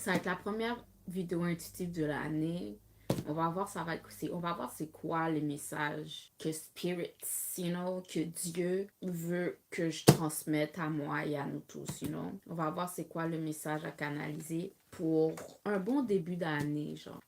ça va être la première vidéo intuitive de l'année. On va voir c'est quoi le message que Spirit, que Dieu veut que je transmette à moi et à nous tous, On va voir c'est quoi le message à canaliser pour un bon début d'année, genre.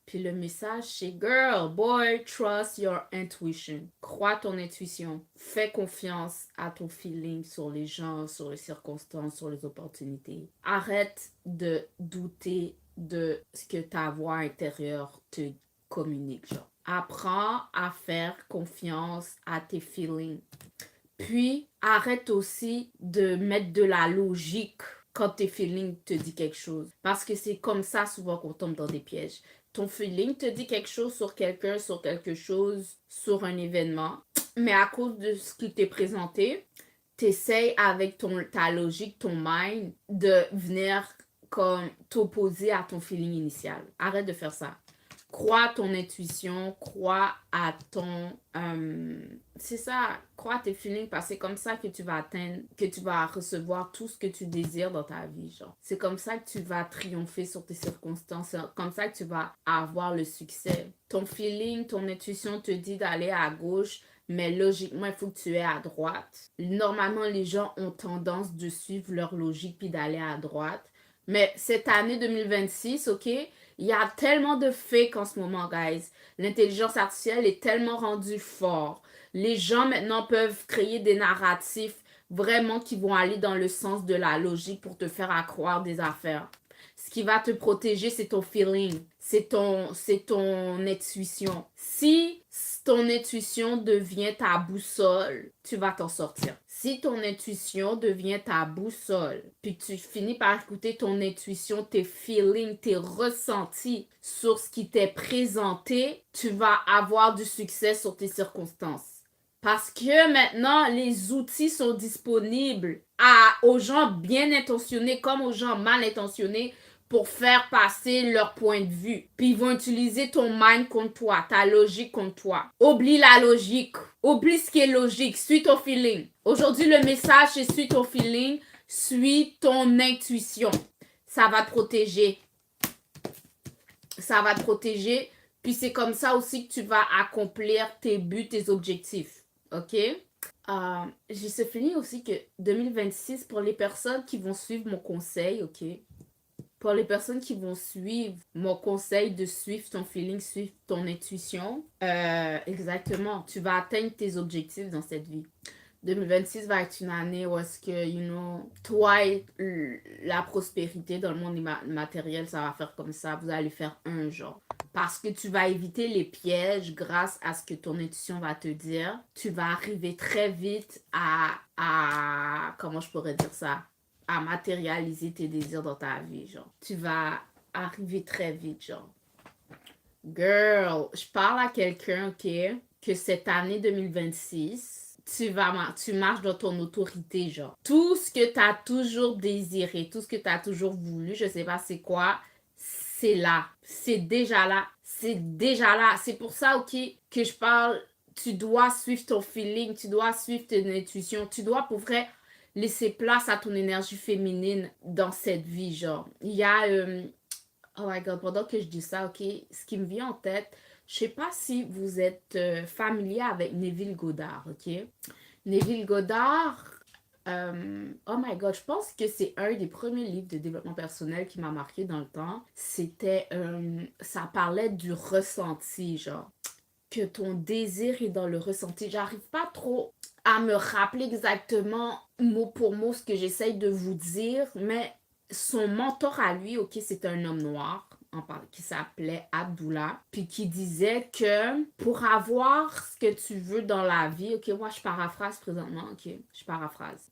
Puis le message, c'est Girl, boy, trust your intuition. Crois ton intuition. Fais confiance à ton feeling sur les gens, sur les circonstances, sur les opportunités. Arrête de douter de ce que ta voix intérieure te communique, genre. Apprends à faire confiance à tes feelings. Puis, arrête aussi de mettre de la logique quand tes feelings te disent quelque chose. Parce que c'est comme ça souvent qu'on tombe dans des pièges. Ton feeling te dit quelque chose sur quelqu'un, sur quelque chose, sur un événement. Mais à cause de ce qui t'est présenté, t'essayes avec ta logique, ton mind, de venir comme t'opposer à ton feeling initial. Arrête de faire ça. Crois à ton intuition, crois à ton... c'est ça, crois à tes feelings parce que c'est comme ça que tu vas atteindre, que tu vas recevoir tout ce que tu désires dans ta vie, genre. C'est comme ça que tu vas triompher sur tes circonstances, c'est comme ça que tu vas avoir le succès. Ton feeling, ton intuition te dit d'aller à gauche, mais logiquement, il faut que tu aies à droite. Normalement, les gens ont tendance de suivre leur logique puis d'aller à droite. Mais cette année 2026, OK, il y a tellement de fake en ce moment, guys. L'intelligence artificielle est tellement rendue fort. Les gens maintenant peuvent créer des narratifs vraiment qui vont aller dans le sens de la logique pour te faire accroire des affaires. Ce qui va te protéger, c'est ton feeling, c'est ton intuition. Si ton intuition devient ta boussole, tu vas t'en sortir. Si ton intuition devient ta boussole, puis tu finis par écouter ton intuition, tes feelings, tes ressentis sur ce qui t'est présenté, tu vas avoir du succès sur tes circonstances. Parce que maintenant, les outils sont disponibles aux gens bien intentionnés comme aux gens mal intentionnés pour faire passer leur point de vue. Puis ils vont utiliser ton mind contre toi, ta logique contre toi. Oublie la logique. Oublie ce qui est logique. Suis ton feeling. Aujourd'hui, le message, c'est suis ton feeling. Suis ton intuition. Ça va te protéger. Ça va te protéger. Puis c'est comme ça aussi que tu vas accomplir tes buts, tes objectifs. OK? J'ai ce feeling aussi que 2026, pour les personnes qui vont suivre mon conseil, OK? Pour les personnes qui vont suivre mon conseil de suivre ton feeling, suivre ton intuition, exactement, tu vas atteindre tes objectifs dans cette vie. 2026 va être une année où est-ce que, toi et la prospérité dans le monde matériel, ça va faire comme ça. Vous allez faire un genre. Parce que tu vas éviter les pièges grâce à ce que ton intuition va te dire. Tu vas arriver très vite comment je pourrais dire ça? À matérialiser tes désirs dans ta vie, genre. Tu vas arriver très vite, genre. Girl, je parle à quelqu'un, OK, que cette année 2026, tu marches dans ton autorité, genre. Tout ce que tu as toujours désiré, tout ce que tu as toujours voulu, je sais pas c'est quoi, c'est là. C'est déjà là. C'est déjà là. C'est pour ça, OK, que je parle, tu dois suivre ton feeling, tu dois suivre ton intuition, tu dois pour vrai laisser place à ton énergie féminine dans cette vie, genre. Il y a... oh my God, pendant que je dis ça, OK, ce qui me vient en tête, je sais pas si vous êtes familier avec Neville Goddard, OK? Neville Goddard, oh my God, je pense que c'est un des premiers livres de développement personnel qui m'a marqué dans le temps. C'était, ça parlait du ressenti, genre, que ton désir est dans le ressenti. J'arrive pas trop à me rappeler exactement mot pour mot ce que j'essaye de vous dire, mais son mentor à lui, OK, c'est un homme noir qui s'appelait Abdullah, puis qui disait que pour avoir ce que tu veux dans la vie, OK, moi je paraphrase présentement, OK, je paraphrase.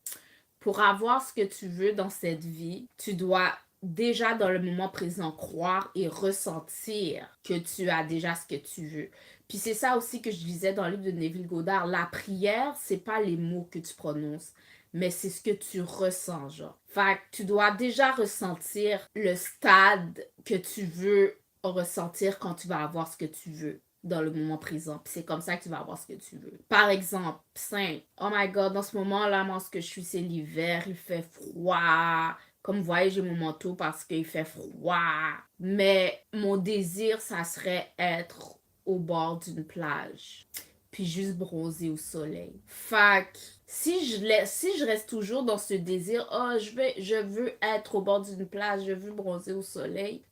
Pour avoir ce que tu veux dans cette vie, tu dois déjà dans le moment présent croire et ressentir que tu as déjà ce que tu veux. Puis c'est ça aussi que je disais dans le livre de Neville Goddard. La prière, c'est pas les mots que tu prononces, mais c'est ce que tu ressens, genre. Fait que tu dois déjà ressentir le stade que tu veux ressentir quand tu vas avoir ce que tu veux dans le moment présent. Puis c'est comme ça que tu vas avoir ce que tu veux. Par exemple, simple. Oh my God, dans ce moment-là, moi, ce que je suis, c'est l'hiver. Il fait froid. Comme vous voyez, j'ai mon manteau parce qu'il fait froid. Mais mon désir, ça serait être au bord d'une plage. Puis juste bronzer au soleil. Fac, si je reste toujours dans ce désir, oh, je veux être au bord d'une plage, je veux bronzer au soleil,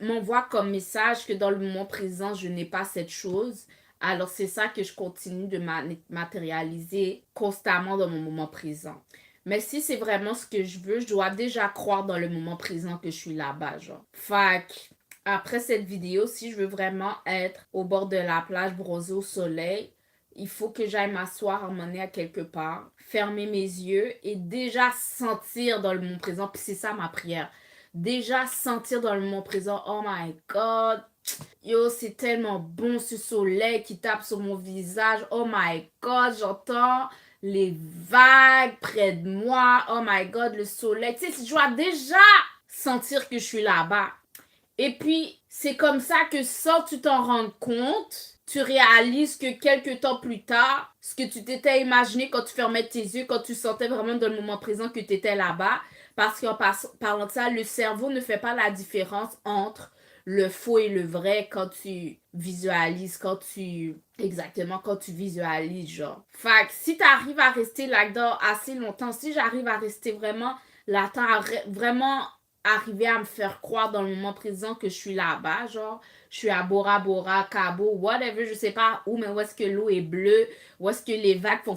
m'envoie comme message que dans le moment présent, je n'ai pas cette chose. Alors, c'est ça que je continue de matérialiser constamment dans mon moment présent. Mais si c'est vraiment ce que je veux, je dois déjà croire dans le moment présent que je suis là-bas, genre. Fac, après cette vidéo, si je veux vraiment être au bord de la plage, bronzée au soleil, il faut que j'aille m'asseoir, m'emmener à quelque part, fermer mes yeux et déjà sentir dans le moment présent. Puis c'est ça ma prière. Déjà sentir dans le moment présent, oh my God, yo, c'est tellement bon ce soleil qui tape sur mon visage. Oh my God, j'entends les vagues près de moi. Oh my God, le soleil. Tu sais, je dois déjà sentir que je suis là-bas. Et puis, c'est comme ça que sans tu t'en rendre compte, tu réalises que quelques temps plus tard, ce que tu t'étais imaginé quand tu fermais tes yeux, quand tu sentais vraiment dans le moment présent que tu étais là-bas, parce qu'en parlant de ça, le cerveau ne fait pas la différence entre le faux et le vrai quand tu visualises, exactement, quand tu visualises, genre. Fait que si tu arrives à rester là-dedans assez longtemps, si j'arrive à rester vraiment là-dedans, vraiment arriver à me faire croire dans le moment présent que je suis là-bas, genre, je suis à Bora Bora, Cabo, whatever, je sais pas où, mais où est-ce que l'eau est bleue, où est-ce que les vagues font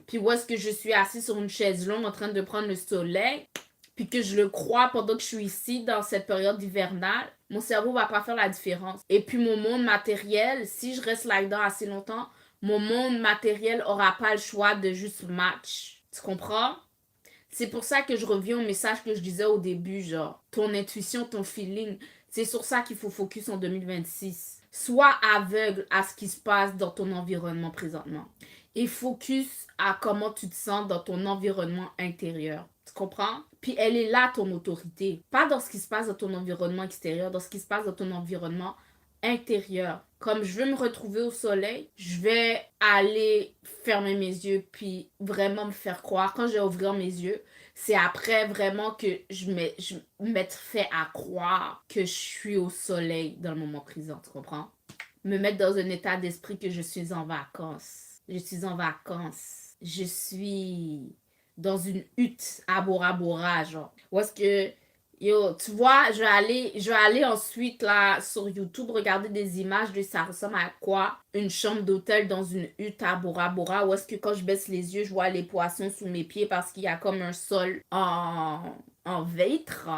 puis où est-ce que je suis assis sur une chaise longue en train de prendre le soleil, puis que je le crois pendant que je suis ici dans cette période hivernale, mon cerveau va pas faire la différence. Et puis mon monde matériel, si je reste là-dedans assez longtemps, mon monde matériel aura pas le choix de juste match. Tu comprends? C'est pour ça que je reviens au message que je disais au début, genre, ton intuition, ton feeling, c'est sur ça qu'il faut focus en 2026. Sois aveugle à ce qui se passe dans ton environnement présentement. Et focus à comment tu te sens dans ton environnement intérieur. Tu comprends? Puis elle est là, ton autorité. Pas dans ce qui se passe dans ton environnement extérieur, dans ce qui se passe dans ton environnement intérieur. Comme je veux me retrouver au soleil, je vais aller fermer mes yeux puis vraiment me faire croire. Quand je vais ouvrir mes yeux, c'est après vraiment que je m'être fait à croire que je suis au soleil dans le moment présent, tu comprends? Me mettre dans un état d'esprit que je suis en vacances. Je suis en vacances. Je suis dans une hutte à Bora Bora, genre. Où est-ce que yo, tu vois, je vais aller ensuite là sur YouTube regarder des images de ça ressemble à quoi une chambre d'hôtel dans une hutte à Bora Bora où est-ce que quand je baisse les yeux, je vois les poissons sous mes pieds parce qu'il y a comme un sol en vitre.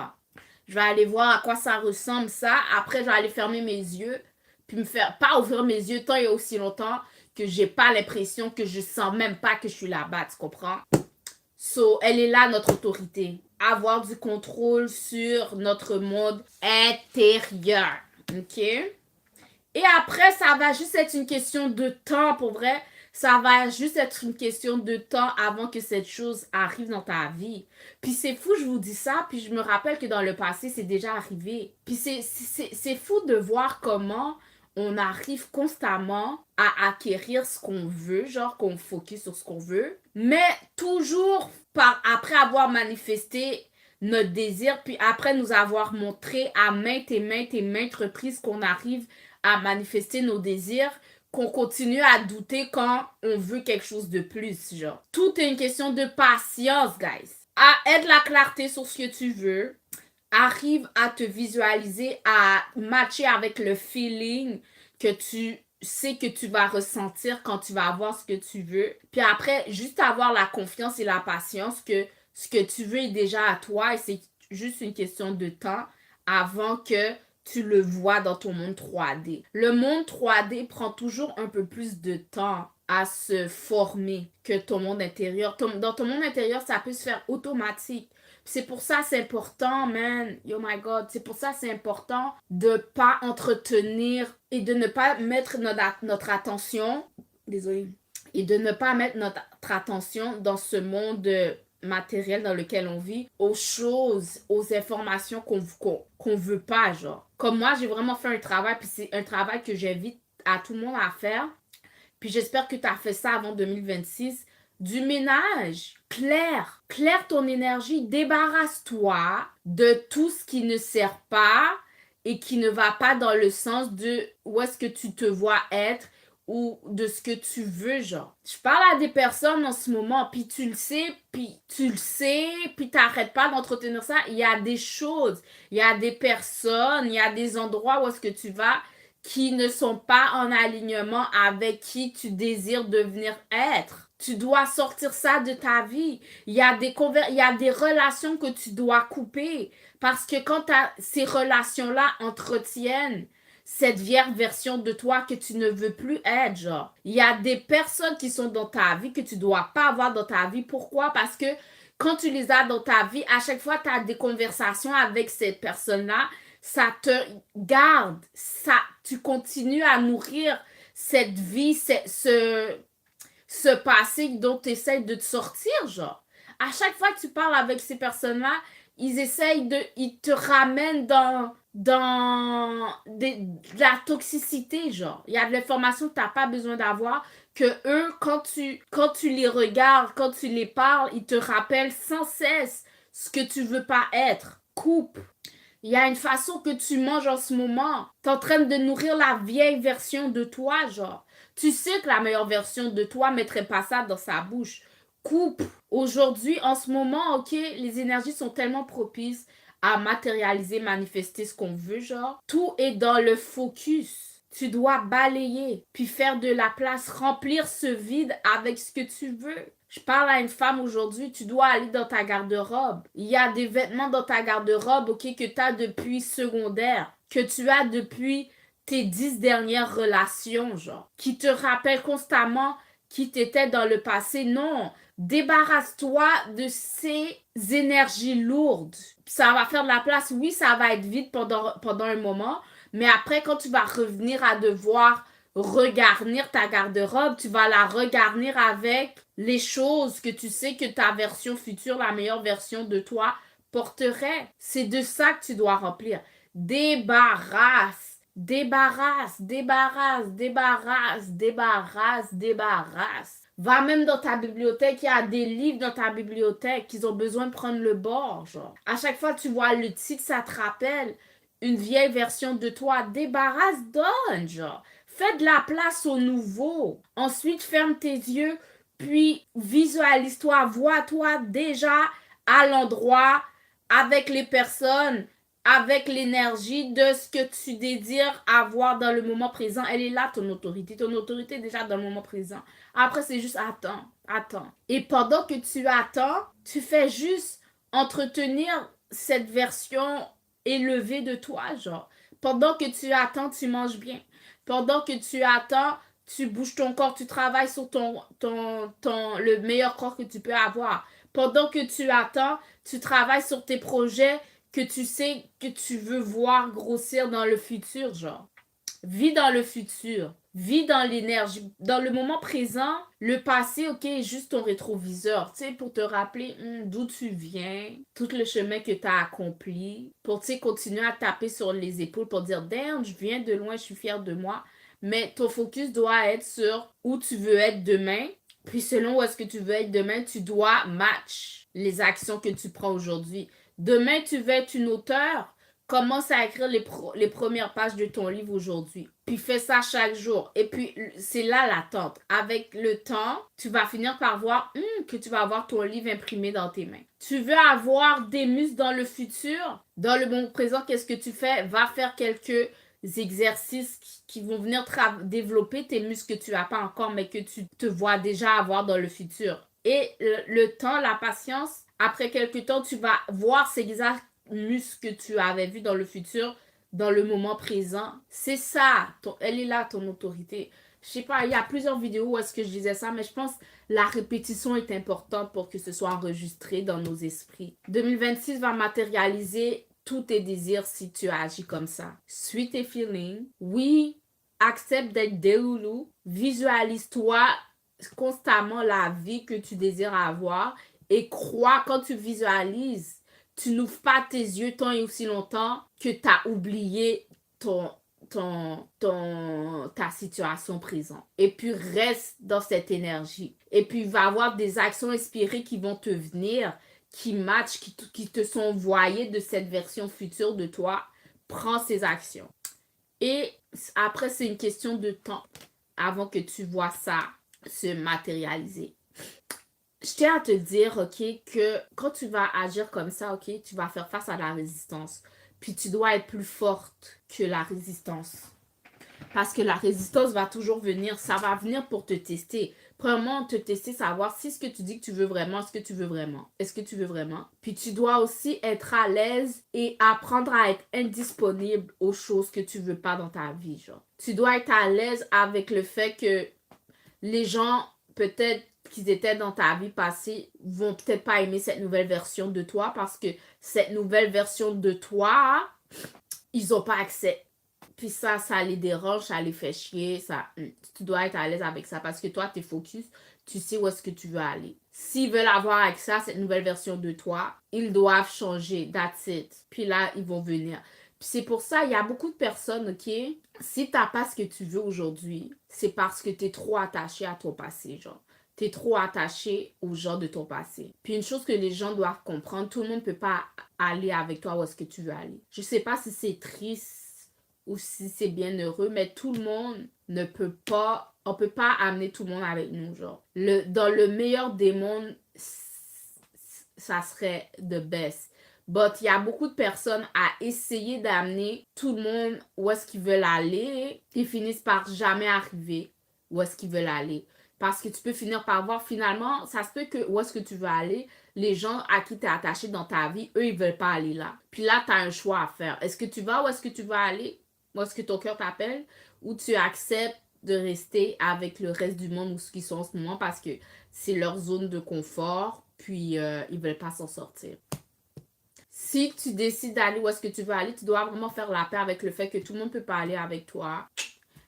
Je vais aller voir à quoi ça ressemble ça. Après, je vais aller fermer mes yeux puis me faire pas ouvrir mes yeux tant et aussi longtemps que j'ai pas l'impression que je sens même pas que je suis là-bas, tu comprends? So, elle est là, notre autorité. Avoir du contrôle sur notre monde intérieur. OK? Et après, ça va juste être une question de temps, pour vrai. Ça va juste être une question de temps avant que cette chose arrive dans ta vie. Puis c'est fou, je vous dis ça, puis je me rappelle que dans le passé, c'est déjà arrivé. Puis c'est fou de voir comment on arrive constamment à acquérir ce qu'on veut, genre qu'on focus sur ce qu'on veut, mais toujours après avoir manifesté notre désir, puis après nous avoir montré à maintes et maintes et maintes reprises qu'on arrive à manifester nos désirs, qu'on continue à douter quand on veut quelque chose de plus, genre. Tout est une question de patience, guys. Aide la clarté sur ce que tu veux. Arrive à te visualiser, à matcher avec le feeling que tu sais que tu vas ressentir quand tu vas avoir ce que tu veux. Puis après, juste avoir la confiance et la patience que ce que tu veux est déjà à toi et c'est juste une question de temps avant que tu le vois dans ton monde 3D. Le monde 3D prend toujours un peu plus de temps à se former que ton monde intérieur. Dans ton monde intérieur, ça peut se faire automatique. C'est pour ça c'est important, man. Yo my God. C'est pour ça c'est important de pas entretenir et de ne pas mettre notre attention. Désolée. Et de ne pas mettre notre attention dans ce monde matériel dans lequel on vit, aux choses, aux informations qu'on veut pas, genre. Comme moi, j'ai vraiment fait un travail, puis c'est un travail que j'invite à tout le monde à faire. Puis j'espère que tu as fait ça avant 2026, du ménage. Claire ton énergie. Débarrasse-toi de tout ce qui ne sert pas et qui ne va pas dans le sens de où est-ce que tu te vois être ou de ce que tu veux, genre. Je parle à des personnes en ce moment, puis tu le sais, puis t'arrêtes pas d'entretenir ça. Il y a des choses, il y a des personnes, il y a des endroits où est-ce que tu vas qui ne sont pas en alignement avec qui tu désires devenir être. Tu dois sortir ça de ta vie. Il y a des relations que tu dois couper. Parce que quand ces relations-là entretiennent cette vieille version de toi que tu ne veux plus être, genre. Il y a des personnes qui sont dans ta vie que tu dois pas avoir dans ta vie. Pourquoi? Parce que quand tu les as dans ta vie, à chaque fois que tu as des conversations avec cette personne-là, ça te garde, tu continues à nourrir cette vie, ce passé dont tu essaies de te sortir, genre. À chaque fois que tu parles avec ces personnes-là, ils te ramènent dans de la toxicité, genre. Il y a de l'information que tu n'as pas besoin d'avoir, que eux, quand tu les regardes, quand tu les parles, ils te rappellent sans cesse ce que tu veux pas être. Coupe. Il y a une façon que tu manges en ce moment. Tu es en train de nourrir la vieille version de toi, genre. Tu sais que la meilleure version de toi ne mettrait pas ça dans sa bouche. Coupe. Aujourd'hui, en ce moment, ok, les énergies sont tellement propices à matérialiser, manifester ce qu'on veut, genre. Tout est dans le focus. Tu dois balayer, puis faire de la place, remplir ce vide avec ce que tu veux. Je parle à une femme aujourd'hui, tu dois aller dans ta garde-robe. Il y a des vêtements dans ta garde-robe, ok, que tu as depuis secondaire, que tu as depuis tes 10 dernières relations, genre, qui te rappellent constamment qui t'étais dans le passé. Non, débarrasse-toi de ces énergies lourdes. Ça va faire de la place, oui, ça va être vide pendant un moment, mais après, quand tu vas revenir à devoir regarnir ta garde-robe, tu vas la regarnir avec les choses que tu sais que ta version future, la meilleure version de toi, porterait. C'est de ça que tu dois remplir. Débarrasse. Débarrasse, débarrasse, débarrasse, débarrasse, débarrasse. Va même dans ta bibliothèque, il y a des livres dans ta bibliothèque qui ont besoin de prendre le bord, genre. À chaque fois que tu vois le titre, ça te rappelle une vieille version de toi. Débarrasse, donne, genre. Fais de la place au nouveau. Ensuite, ferme tes yeux, puis visualise-toi, vois-toi déjà à l'endroit avec les personnes, avec l'énergie de ce que tu désires avoir dans le moment présent. Elle est là, ton autorité. Ton autorité est déjà dans le moment présent. Après, c'est juste attends. Et pendant que tu attends, tu fais juste entretenir cette version élevée de toi, genre. Pendant que tu attends, tu manges bien. Pendant que tu attends, tu bouges ton corps, tu travailles sur le meilleur corps que tu peux avoir. Pendant que tu attends, tu travailles sur tes projets que tu sais que tu veux voir grossir dans le futur, genre. Vis dans le futur. Vis dans l'énergie. Dans le moment présent, le passé, ok, est juste ton rétroviseur, tu sais, pour te rappeler d'où tu viens, tout le chemin que tu as accompli, pour, tu sais, continuer à taper sur les épaules pour dire, damn, je viens de loin, je suis fière de moi. Mais ton focus doit être sur où tu veux être demain. Puis selon où est-ce que tu veux être demain, tu dois match les actions que tu prends aujourd'hui. Demain, tu veux être une auteure. Commence à écrire les premières pages de ton livre aujourd'hui. Puis fais ça chaque jour. Et puis, c'est là l'attente. Avec le temps, tu vas finir par voir que tu vas avoir ton livre imprimé dans tes mains. Tu veux avoir des muscles dans le futur? Dans le moment présent, qu'est-ce que tu fais? Va faire quelques exercices qui vont venir développer tes muscles que tu n'as pas encore, mais que tu te vois déjà avoir dans le futur. Et le temps, la patience, après quelques temps, tu vas voir ces muscles que tu avais vus dans le futur, dans le moment présent. C'est ça. Elle est là, ton autorité. Je sais pas, il y a plusieurs vidéos où est-ce que je disais ça, mais je pense que la répétition est importante pour que ce soit enregistré dans nos esprits. 2026 va matérialiser tous tes désirs si tu agis comme ça. Suis tes feelings. Oui, accepte d'être déloulou. Visualise-toi constamment la vie que tu désires avoir et crois quand tu visualises. Tu n'ouvres pas tes yeux tant et aussi longtemps que tu as oublié ta situation présente. Et puis reste dans cette énergie. Et puis, il va y avoir des actions inspirées qui vont te venir, qui matchent, qui te sont envoyées de cette version future de toi. Prends ces actions. Et après, c'est une question de temps avant que tu vois ça se matérialiser. Je tiens à te dire, OK, que quand tu vas agir comme ça, OK, tu vas faire face à la résistance. Puis tu dois être plus forte que la résistance. Parce que la résistance va toujours venir. Ça va venir pour te tester. Premièrement, te tester, savoir si ce que tu dis que tu veux vraiment, est-ce que tu veux vraiment? Est-ce que tu veux vraiment? Puis tu dois aussi être à l'aise et apprendre à être indisponible aux choses que tu veux pas dans ta vie, genre. Tu dois être à l'aise avec le fait que les gens, peut-être qu'ils étaient dans ta vie passée, vont peut-être pas aimer cette nouvelle version de toi parce que cette nouvelle version de toi, ils ont pas accès. Puis ça les dérange, ça les fait chier, ça. Tu dois être à l'aise avec ça parce que toi, t'es focus, tu sais où est-ce que tu veux aller. S'ils veulent avoir accès à cette nouvelle version de toi, ils doivent changer, that's it. Puis là, ils vont venir. Puis c'est pour ça, il y a beaucoup de personnes, OK? Si t'as pas ce que tu veux aujourd'hui, c'est parce que t'es trop attaché à ton passé, genre. T'es trop attaché aux gens de ton passé. Puis une chose que les gens doivent comprendre, tout le monde ne peut pas aller avec toi où est-ce que tu veux aller. Je sais pas si c'est triste ou si c'est bien heureux, mais tout le monde ne peut pas, on peut pas amener tout le monde avec nous, genre. Dans le meilleur des mondes, ça serait the best. But il y a beaucoup de personnes à essayer d'amener tout le monde où est-ce qu'ils veulent aller et finissent par jamais arriver où est-ce qu'ils veulent aller. Parce que tu peux finir par voir finalement, ça se peut que où est-ce que tu veux aller, les gens à qui tu es attaché dans ta vie, eux, ils veulent pas aller là. Puis là, tu as un choix à faire. Est-ce que tu vas où est-ce que tu veux aller? Où est-ce que ton cœur t'appelle? Ou tu acceptes de rester avec le reste du monde où ce qu'ils sont en ce moment parce que c'est leur zone de confort, puis ils veulent pas s'en sortir. Si tu décides d'aller où est-ce que tu veux aller, tu dois vraiment faire la paix avec le fait que tout le monde ne peut pas aller avec toi.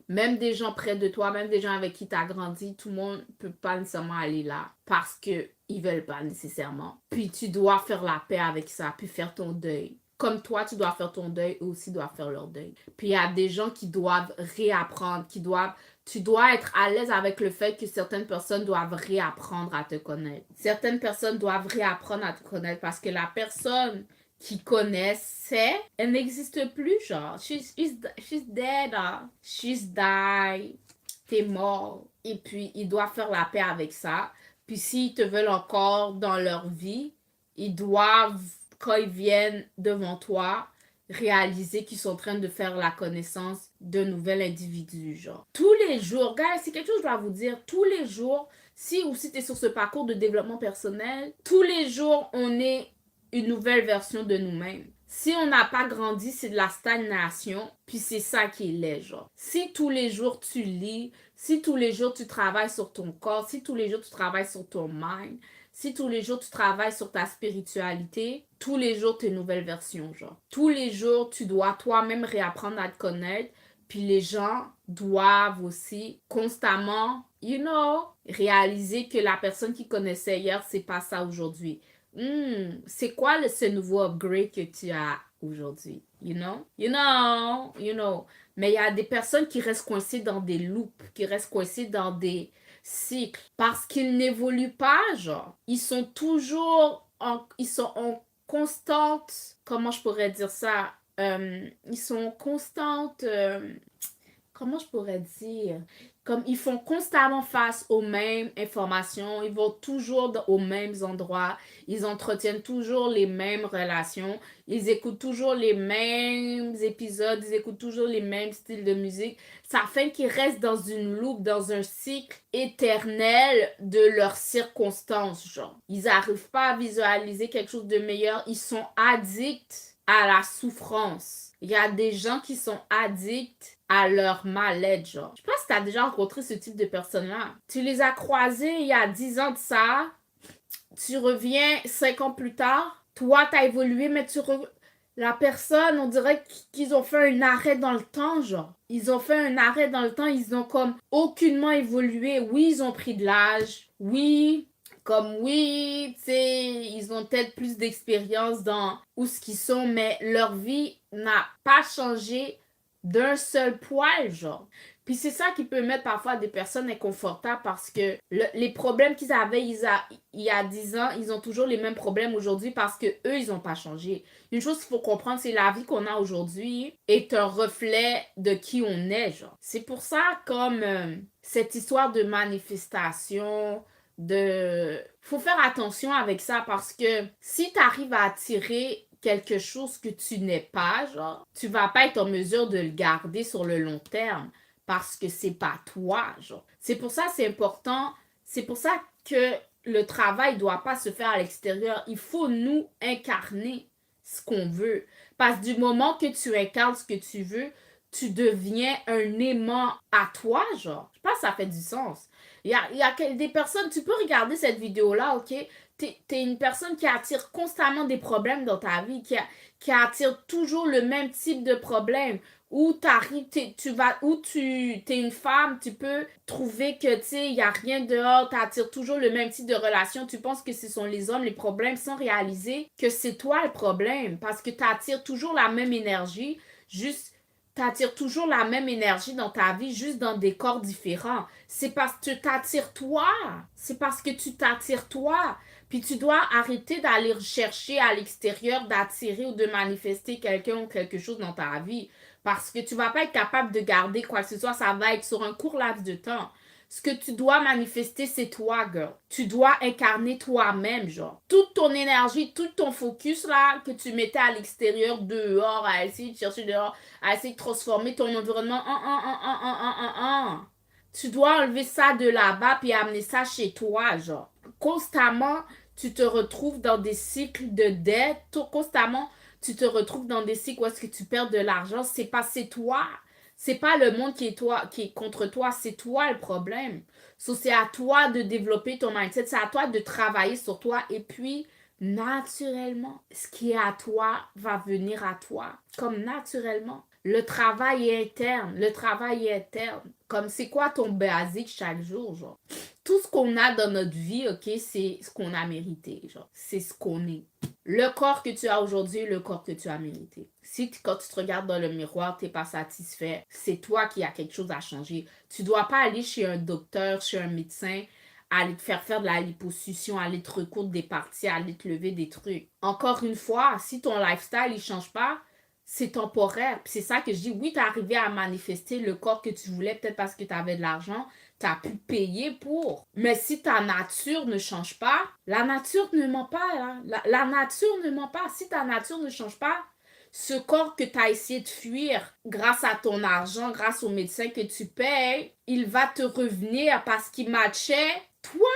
Même des gens près de toi, même des gens avec qui tu as grandi, tout le monde ne peut pas nécessairement aller là parce qu'ils ne veulent pas nécessairement. Puis tu dois faire la paix avec ça, puis faire ton deuil. Comme toi, tu dois faire ton deuil, eux aussi doivent faire leur deuil. Puis il y a des gens qui doivent réapprendre, tu dois être à l'aise avec le fait que certaines personnes doivent réapprendre à te connaître. Certaines personnes doivent réapprendre à te connaître parce que la personne qui connaissait, elle n'existe plus, genre. She's dead, she's died. T'es mort. Et puis, ils doivent faire la paix avec ça. Puis, s'ils te veulent encore dans leur vie, ils doivent, quand ils viennent devant toi, réaliser qu'ils sont en train de faire la connaissance d'un nouvel individu, genre. Tous les jours, guys, c'est quelque chose que je dois vous dire, tous les jours, si tu es sur ce parcours de développement personnel, tous les jours, on est une nouvelle version de nous-mêmes. Si on n'a pas grandi, c'est de la stagnation, puis c'est ça qui est laid, genre. Si tous les jours tu lis, si tous les jours tu travailles sur ton corps, si tous les jours tu travailles sur ton mind, si tous les jours tu travailles sur ta spiritualité, tous les jours tu es une nouvelle version, genre. Tous les jours tu dois toi-même réapprendre à te connaître, puis les gens doivent aussi constamment, réaliser que la personne qui connaissait hier, c'est pas ça aujourd'hui. C'est quoi ce nouveau upgrade que tu as aujourd'hui? You know? Mais il y a des personnes qui restent coincées dans des loops, qui restent coincées dans des cycles parce qu'ils n'évoluent pas, genre. Ils sont en constante, comment je pourrais dire ça? Ils sont en constante, comment je pourrais dire? Comme ils font constamment face aux mêmes informations, ils vont toujours aux mêmes endroits, ils entretiennent toujours les mêmes relations, ils écoutent toujours les mêmes épisodes, ils écoutent toujours les mêmes styles de musique. Ça fait qu'ils restent dans une loupe, dans un cycle éternel de leurs circonstances, genre. Ils n'arrivent pas à visualiser quelque chose de meilleur, ils sont addicts à la souffrance. Il y a des gens qui sont addicts à leur mal-être, genre. Je sais pas si t'as déjà rencontré ce type de personnes-là. Tu les as croisés il y a 10 ans de ça. Tu reviens 5 ans plus tard. Toi, t'as évolué, mais la personne, on dirait qu'ils ont fait un arrêt dans le temps, genre. Ils ont fait un arrêt dans le temps. Ils ont comme aucunement évolué. Oui, ils ont pris de l'âge. Oui, tu sais, ils ont peut-être plus d'expérience dans où ce qu'ils sont, mais leur vie n'a pas changé d'un seul poil, genre. Puis c'est ça qui peut mettre parfois des personnes inconfortables parce que les problèmes qu'ils avaient il y a 10 ans, ils ont toujours les mêmes problèmes aujourd'hui parce que eux ils n'ont pas changé. Une chose qu'il faut comprendre, c'est la vie qu'on a aujourd'hui est un reflet de qui on est, genre. C'est pour ça, comme cette histoire de manifestation, faut faire attention avec ça parce que si tu arrives à attirer quelque chose que tu n'es pas, genre, tu vas pas être en mesure de le garder sur le long terme parce que c'est pas toi, genre. C'est pour ça c'est important, c'est pour ça que le travail doit pas se faire à l'extérieur. Il faut nous incarner ce qu'on veut. Parce que du moment que tu incarnes ce que tu veux, tu deviens un aimant à toi, genre. Je pense que ça fait du sens. Il y a des personnes, tu peux regarder cette vidéo-là, ok? T'es une personne qui attire constamment des problèmes dans ta vie, qui attire toujours le même type de problème. Où t'arrives, t'es une femme, tu peux trouver que, tu sais, il n'y a rien dehors, t'attires toujours le même type de relation, tu penses que ce sont les hommes les problèmes sans réaliser que c'est toi le problème, parce que t'attires toujours la même énergie, juste t'attires toujours la même énergie dans ta vie, juste dans des corps différents. C'est parce que tu t'attires toi. C'est parce que tu t'attires toi. Puis tu dois arrêter d'aller chercher à l'extérieur, d'attirer ou de manifester quelqu'un ou quelque chose dans ta vie. Parce que tu vas pas être capable de garder quoi que ce soit. Ça va être sur un court laps de temps. Ce que tu dois manifester, c'est toi, girl. Tu dois incarner toi-même, genre. Toute ton énergie, tout ton focus, là, que tu mettais à l'extérieur, dehors, à essayer de chercher dehors, à essayer de transformer ton environnement tu dois enlever ça de là-bas puis amener ça chez toi, genre. Constamment, tu te retrouves dans des cycles de dette. Constamment, tu te retrouves dans des cycles où est-ce que tu perds de l'argent. C'est toi. C'est pas le monde qui est contre toi, c'est toi le problème. So, c'est à toi de développer ton mindset, c'est à toi de travailler sur toi et puis naturellement, ce qui est à toi va venir à toi, comme naturellement. Le travail est interne, le travail est interne. Comme c'est quoi ton basique chaque jour, genre. Tout ce qu'on a dans notre vie, ok, c'est ce qu'on a mérité, genre. C'est ce qu'on est. Le corps que tu as aujourd'hui, le corps que tu as mérité. Si quand tu te regardes dans le miroir, tu n'es pas satisfait, c'est toi qui as quelque chose à changer. Tu ne dois pas aller chez un docteur, chez un médecin, aller te faire de la liposuction, aller te recoudre des parties, aller te lever des trucs. Encore une fois, si ton lifestyle ne change pas, c'est temporaire. Puis c'est ça que je dis, oui, tu es arrivé à manifester le corps que tu voulais, peut-être parce que tu avais de l'argent, tu as pu payer pour. Mais si ta nature ne change pas, la nature ne ment pas. Là. La nature ne ment pas. Si ta nature ne change pas, ce corps que tu as essayé de fuir grâce à ton argent, grâce au médecin que tu payes, il va te revenir parce qu'il matchait toi.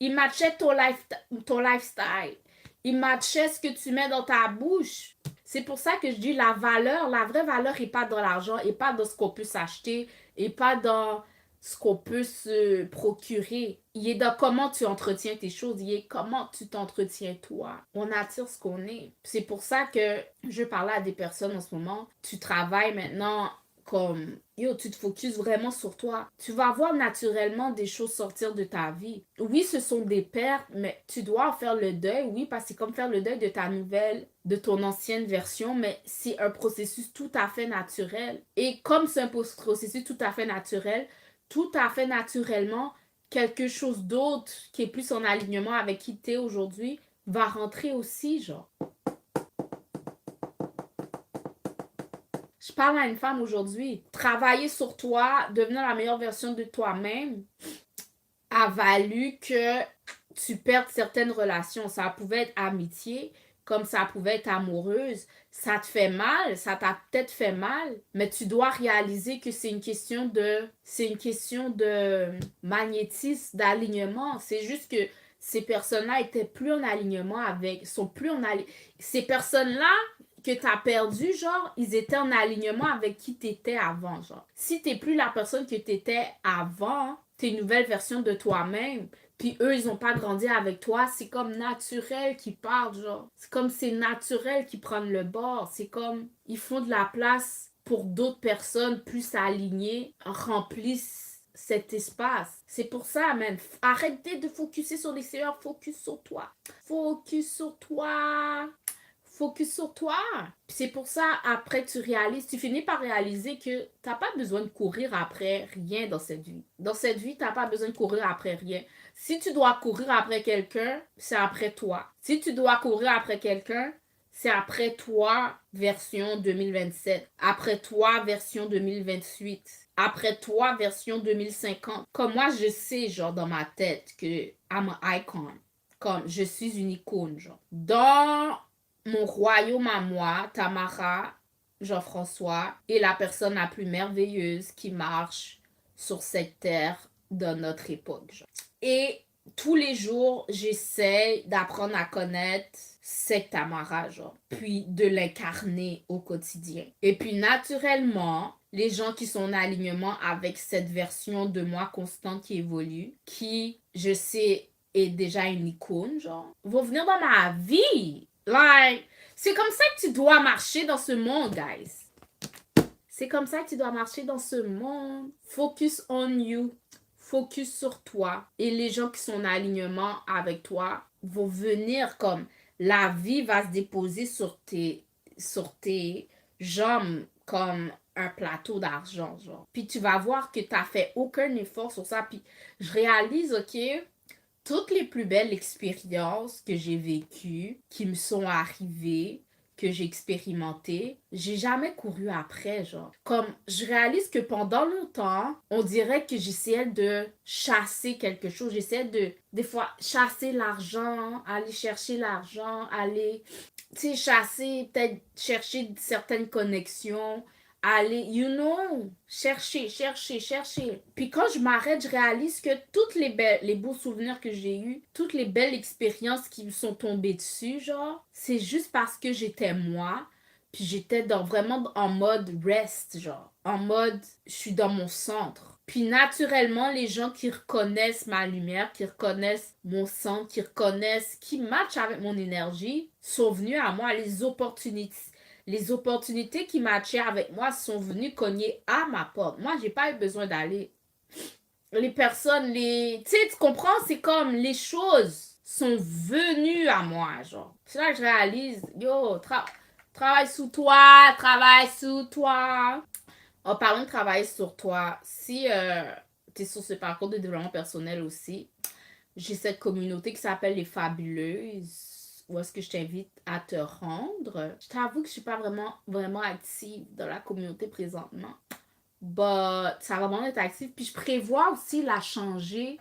Il matchait ton lifestyle. Il matchait ce que tu mets dans ta bouche. C'est pour ça que je dis la vraie valeur n'est pas dans l'argent, et pas dans ce qu'on peut s'acheter, et pas dans ce qu'on peut se procurer. Il est dans comment tu entretiens tes choses, il est comment tu t'entretiens toi. On attire ce qu'on est. C'est pour ça que je parlais à des personnes en ce moment. Tu travailles maintenant comme, yo, tu te focuses vraiment sur toi. Tu vas voir naturellement des choses sortir de ta vie. Oui, ce sont des pertes, mais tu dois en faire le deuil, oui, parce que c'est comme faire le deuil de ta nouvelle, de ton ancienne version, mais c'est un processus tout à fait naturel. Et comme c'est un processus tout à fait naturellement, quelque chose d'autre qui est plus en alignement avec qui tu es aujourd'hui va rentrer aussi, genre. Je parle à une femme aujourd'hui. Travailler sur toi, devenir la meilleure version de toi-même, a valu que tu perdes certaines relations. Ça pouvait être amitié, comme ça pouvait être amoureuse. Ça te fait mal, ça t'a peut-être fait mal, mais tu dois réaliser que c'est une question de magnétisme, d'alignement. C'est juste que ces personnes-là étaient plus en alignement ces personnes-là que tu as perdu, genre, ils étaient en alignement avec qui tu étais avant, genre. Si tu n'es plus la personne que tu étais avant, t'es une nouvelle version de toi-même, puis eux, ils n'ont pas grandi avec toi, c'est comme naturel qu'ils partent, genre. C'est comme c'est naturel qu'ils prennent le bord. C'est comme, ils font de la place pour d'autres personnes plus alignées, remplissent cet espace. C'est pour ça, man. Arrêtez de focuser sur l'extérieur, focus sur toi. Focus sur toi. Focus sur toi. Puis c'est pour ça, après, tu finis par réaliser que t'as pas besoin de courir après rien dans cette vie. Dans cette vie, t'as pas besoin de courir après rien. Si tu dois courir après quelqu'un, c'est après toi. Si tu dois courir après quelqu'un, c'est après toi, version 2027. Après toi, version 2028. Après toi, version 2050. Comme moi, je sais, genre, dans ma tête, que I'm an icon. Comme, je suis une icône, genre. Dans mon royaume à moi, Tamara, Jean-François, est la personne la plus merveilleuse qui marche sur cette terre de notre époque, genre. Et tous les jours, j'essaie d'apprendre à connaître cette Tamara, genre, puis de l'incarner au quotidien. Et puis, naturellement, les gens qui sont en alignement avec cette version de moi constante qui évolue, qui, je sais, est déjà une icône, genre, vont venir dans ma vie. Like, c'est comme ça que tu dois marcher dans ce monde, guys. C'est comme ça que tu dois marcher dans ce monde. Focus on you. Focus sur toi. Et les gens qui sont en alignement avec toi vont venir comme la vie va se déposer sur tes jambes comme un plateau d'argent, genre. Puis tu vas voir que tu n'as fait aucun effort sur ça. Puis je réalise, OK, toutes les plus belles expériences que j'ai vécues, qui me sont arrivées, que j'ai expérimentées, j'ai jamais couru après, genre. Comme, je réalise que pendant longtemps, on dirait que j'essayais de chasser quelque chose. J'essayais de, des fois, chasser l'argent, aller chercher l'argent, aller, tu sais, chasser, peut-être chercher certaines connexions, aller, you know, chercher. Puis quand je m'arrête, je réalise que toutes les beaux souvenirs que j'ai eus, toutes les belles expériences qui me sont tombées dessus, genre, c'est juste parce que j'étais moi, puis j'étais vraiment en mode rest, genre, en mode, je suis dans mon centre. Puis naturellement, les gens qui reconnaissent ma lumière, qui reconnaissent mon centre, qui reconnaissent, qui matchent avec mon énergie, sont venus à moi. Les opportunités qui matchaient avec moi sont venues cogner à ma porte. Moi, j'ai pas eu besoin d'aller. Les personnes, tu sais, tu comprends? C'est comme les choses sont venues à moi, genre. C'est là que je réalise, yo, travaille sous toi, travaille sous toi. En parlant de travailler sur toi, si tu es sur ce parcours de développement personnel aussi, j'ai cette communauté qui s'appelle Les Fabuleuses, où est-ce que je t'invite à te rendre. Je t'avoue que je suis pas vraiment active dans la communauté présentement. But ça va vraiment être actif. Puis je prévois aussi changer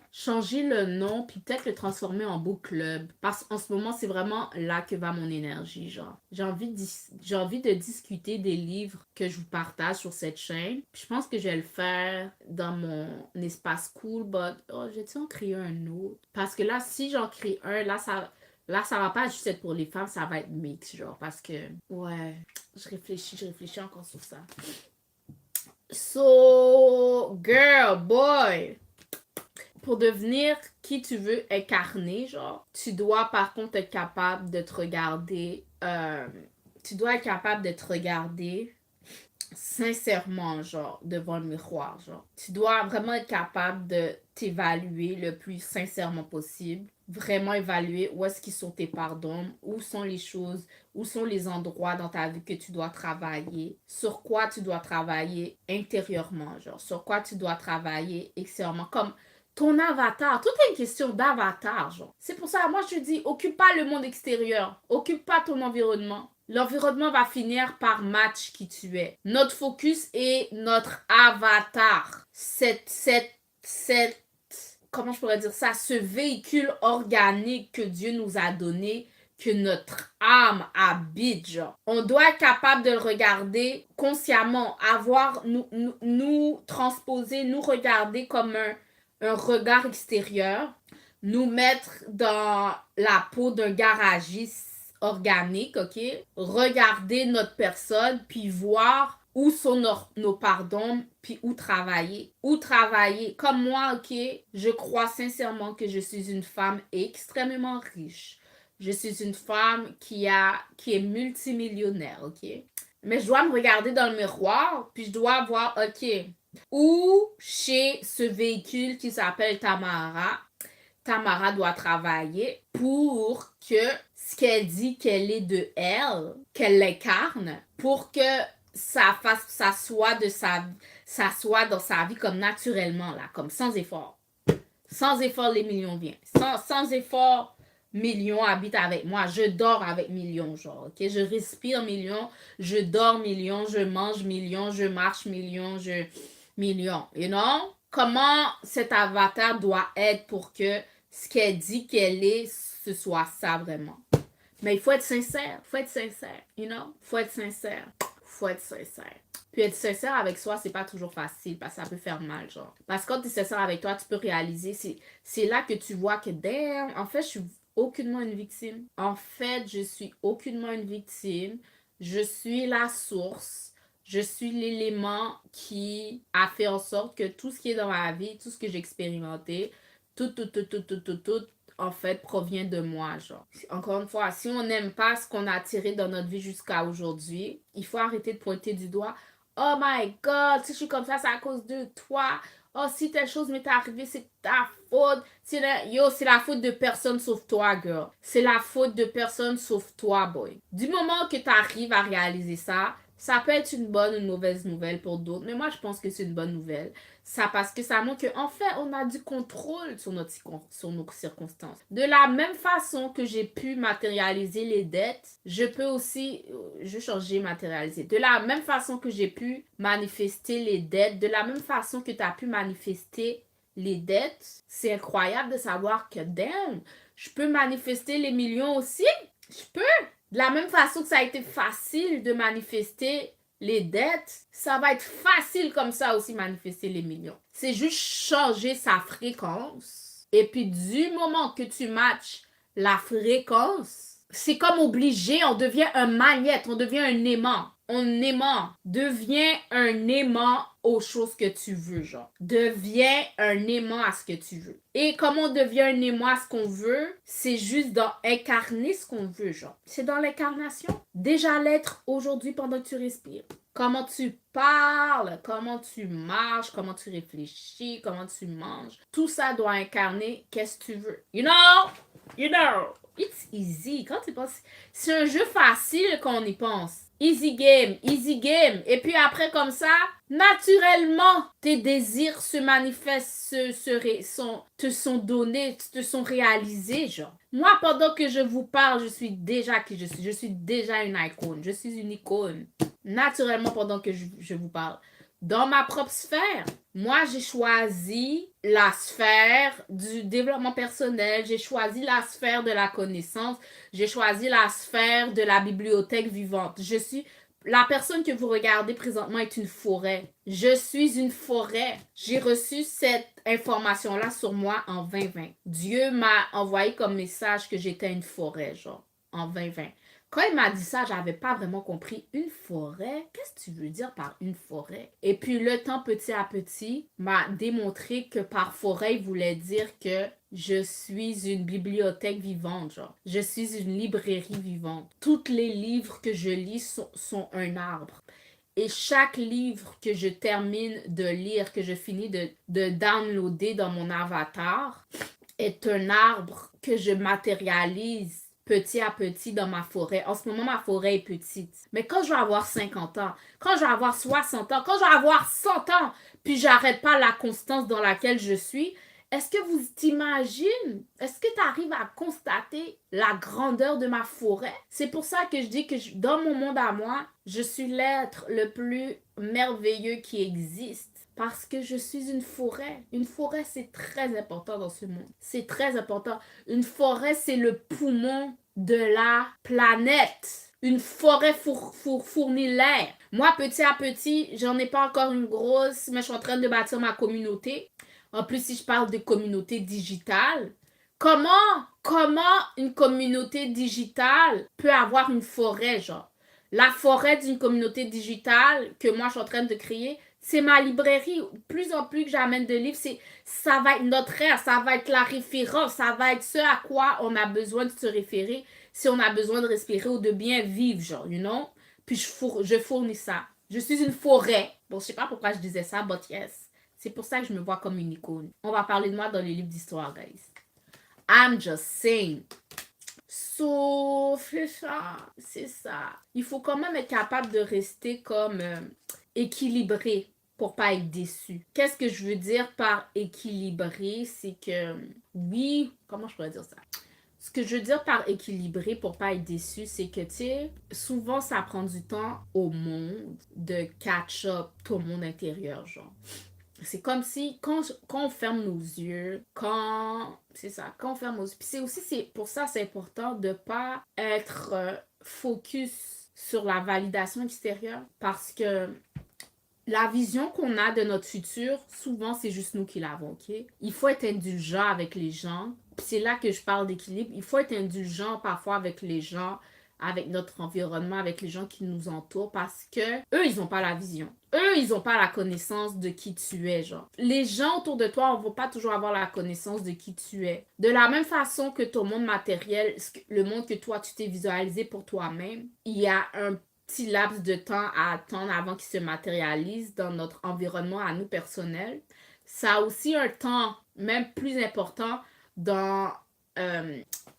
le nom, puis peut-être le transformer en book club. Parce qu'en ce moment, c'est vraiment là que va mon énergie, genre. J'ai envie de discuter des livres que je vous partage sur cette chaîne. Puis je pense que je vais le faire dans mon espace cool, but je vais en créer un autre. Parce que là, si j'en crée un, là, ça va pas juste être pour les femmes, ça va être mix, genre. Parce que, ouais, je réfléchis encore sur ça. So, girl, boy, pour devenir qui tu veux incarner, genre, tu dois par contre être capable de te regarder, sincèrement, genre, devant le miroir, genre. Tu dois vraiment être capable de t'évaluer le plus sincèrement possible. Vraiment évaluer où est-ce qu'ils sont tes pardons, où sont les choses, où sont les endroits dans ta vie que tu dois travailler, sur quoi tu dois travailler intérieurement, genre, sur quoi tu dois travailler extérieurement, comme ton avatar. Tout est une question d'avatar, genre. C'est pour ça, moi, je te dis, occupe pas le monde extérieur, occupe pas ton environnement. L'environnement va finir par match qui tu es. Notre focus est notre avatar. Comment je pourrais dire ça? Ce véhicule organique que Dieu nous a donné, que notre âme habite, genre. On doit être capable de le regarder consciemment, nous transposer, nous regarder comme un regard extérieur, nous mettre dans la peau d'un garagiste organique, OK? Regarder notre personne, puis voir où sont nos pardons, puis où travailler. Où travailler. Comme moi, OK, je crois sincèrement que je suis une femme extrêmement riche. Je suis une femme qui est multimillionnaire, OK? Mais je dois me regarder dans le miroir, puis je dois voir, OK, où chez ce véhicule qui s'appelle Tamara doit travailler pour que ce qu'elle dit qu'elle est de elle, qu'elle l'incarne, pour que ça soit dans sa vie comme naturellement, là, comme sans effort. Sans effort, les millions viennent. Sans effort, millions habitent avec moi. Je dors avec millions, genre, ok? Je respire millions, je dors millions, je mange millions, je marche millions, millions, you know? Comment cet avatar doit être pour que ce qu'elle dit qu'elle est, ce soit ça vraiment? Mais il faut être sincère, you know? Faut être sincère. Puis être sincère avec soi, c'est pas toujours facile parce que ça peut faire mal, genre. Parce que quand tu es sincère avec toi, tu peux réaliser, c'est là que tu vois que, damn, en fait, je suis aucunement une victime. En fait, je suis aucunement une victime. Je suis la source. Je suis l'élément qui a fait en sorte que tout ce qui est dans ma vie, tout ce que j'ai expérimenté, tout, en fait, provient de moi, genre. Encore une fois, si on n'aime pas ce qu'on a tiré dans notre vie jusqu'à aujourd'hui, il faut arrêter de pointer du doigt. Oh my God, si je suis comme ça, c'est à cause de toi. Oh, si telle chose m'est arrivée, c'est ta faute. C'est la faute de personne sauf toi, girl. C'est la faute de personne sauf toi, boy. Du moment que tu arrives à réaliser ça, ça peut être une bonne ou une mauvaise nouvelle pour d'autres, mais moi, je pense que c'est une bonne nouvelle. Ça, parce que ça montre qu'en fait, on a du contrôle sur nos circonstances. De la même façon que j'ai pu matérialiser les dettes, je peux aussi, je changer matérialiser. De la même façon que j'ai pu manifester les dettes, de la même façon que tu as pu manifester les dettes, c'est incroyable de savoir que, damn, je peux manifester les millions aussi. Je peux. De la même façon que ça a été facile de manifester les dettes, ça va être facile comme ça aussi manifester les millions. C'est juste changer sa fréquence. Et puis du moment que tu matches la fréquence, c'est comme obligé, on devient un magnète, on devient un aimant. Deviens un aimant aux choses que tu veux, genre. Deviens un aimant à ce que tu veux. Et comme on devient un aimant à ce qu'on veut, c'est juste incarner ce qu'on veut, genre. C'est dans l'incarnation. Déjà l'être aujourd'hui pendant que tu respires. Comment tu parles, comment tu marches, comment tu réfléchis, comment tu manges. Tout ça doit incarner qu'est-ce que tu veux. You know. It's easy. Quand tu penses, c'est un jeu facile quand on y pense. Easy game. Et puis après, comme ça, naturellement, tes désirs se manifestent, te sont donnés, te sont réalisés, genre. Moi, pendant que je vous parle, je suis déjà qui je suis. Je suis déjà une icône. Je suis une icône. Naturellement, pendant que je vous parle. Dans ma propre sphère, moi, j'ai choisi la sphère du développement personnel, j'ai choisi la sphère de la connaissance, j'ai choisi la sphère de la bibliothèque vivante. La personne que vous regardez présentement est une forêt. Je suis une forêt. J'ai reçu cette information-là sur moi en 2020. Dieu m'a envoyé comme message que j'étais une forêt, genre, en 2020. Quand il m'a dit ça, j'avais pas vraiment compris. Une forêt? Qu'est-ce que tu veux dire par une forêt? Et puis le temps, petit à petit, m'a démontré que par forêt, il voulait dire que je suis une bibliothèque vivante, genre. Je suis une librairie vivante. Tous les livres que je lis sont un arbre. Et chaque livre que je termine de lire, que je finis de downloader dans mon avatar, est un arbre que je matérialise petit à petit dans ma forêt. En ce moment, ma forêt est petite. Mais quand je vais avoir 50 ans, quand je vais avoir 60 ans, quand je vais avoir 100 ans, puis j'arrête pas la constance dans laquelle je suis, est-ce que vous t'imaginez? Est-ce que tu arrives à constater la grandeur de ma forêt? C'est pour ça que je dis que dans mon monde à moi, je suis l'être le plus merveilleux qui existe. Parce que je suis une forêt. Une forêt, c'est très important dans ce monde. C'est très important. Une forêt, c'est le poumon de la planète. Une forêt fournit l'air. Moi, petit à petit, j'en ai pas encore une grosse, mais je suis en train de bâtir ma communauté. En plus, si je parle de communauté digitale, comment une communauté digitale peut avoir une forêt, genre? La forêt d'une communauté digitale que moi, je suis en train de créer, c'est ma librairie. Plus en plus que j'amène de livres, ça va être notre air, ça va être la référence, ça va être ce à quoi on a besoin de se référer si on a besoin de respirer ou de bien vivre, genre, you know? Puis je fournis ça. Je suis une forêt. Bon, je sais pas pourquoi je disais ça, but yes. C'est pour ça que je me vois comme une icône. On va parler de moi dans les livres d'histoire, guys. I'm just saying. So, c'est ça, c'est ça. Il faut quand même être capable de rester comme équilibré pour pas être déçu. Qu'est-ce que je veux dire par équilibré? C'est que, oui, comment je pourrais dire ça? Ce que je veux dire par équilibré pour pas être déçu, c'est que, tu sais, souvent ça prend du temps au monde de catch up ton monde intérieur, genre. C'est comme si, quand on ferme nos yeux, c'est ça, quand on ferme nos yeux. Puis c'est aussi, pour ça, c'est important de pas être focus sur la validation extérieure parce que la vision qu'on a de notre futur, souvent, c'est juste nous qui l'avons, ok? Il faut être indulgent avec les gens. Puis c'est là que je parle d'équilibre. Il faut être indulgent parfois avec les gens, avec notre environnement, avec les gens qui nous entourent parce que eux, ils n'ont pas la vision. Eux, ils n'ont pas la connaissance de qui tu es, genre. Les gens autour de toi, on ne va pas toujours avoir la connaissance de qui tu es. De la même façon que ton monde matériel, le monde que toi, tu t'es visualisé pour toi-même, il y a un petit laps de temps à attendre avant qu'il se matérialise dans notre environnement à nous personnel. Ça a aussi un temps même plus important dans